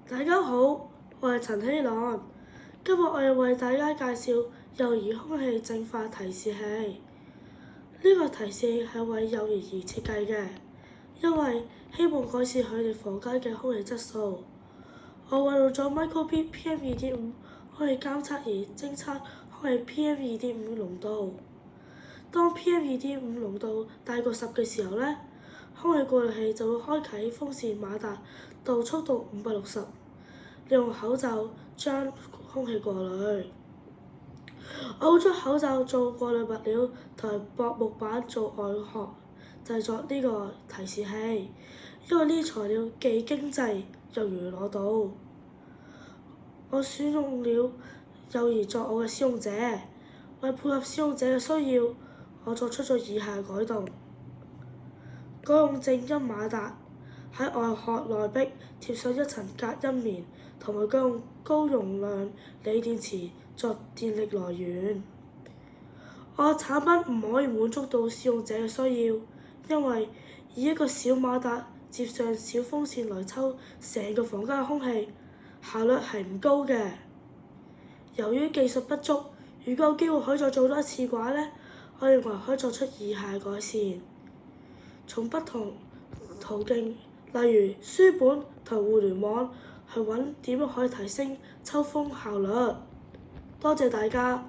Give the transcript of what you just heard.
大家好，我係陳希朗。今日我要為大家介紹幼兒空氣淨化提示器。呢個提示器係為幼兒而設計嘅，因為希望改善佢哋房間嘅空氣質素。我運用咗 Microbead PM2.5 空氣監測儀偵測空氣 PM2.5 濃度。當 PM2.5 濃度大過10嘅時候呢，空氣過濾器就會開啟風扇馬達到速度560，利用口罩將空氣過濾。我會將口罩做過濾物料同薄木板做外殼，製作呢個提示器，因為呢啲材料既經濟又容易攞到。我選用了幼兒作我嘅使用者，為配合使用者嘅需要，我作出咗以下改動：改用靜音馬達，喺外殼內壁貼上一層隔音棉，同埋改用高容量鋰電池作電力來源。我嘅產品唔可以滿足到使用者嘅需要，因為以一個小馬達接上小風扇來抽成個房間嘅空氣，效率係唔高嘅。由於技術不足，如果有機會可以再做多一次嘅話呢，我認為可以作出以下改善：從不同途徑，例如書本同互聯網去揾點樣可以提升抽風效率。多謝大家。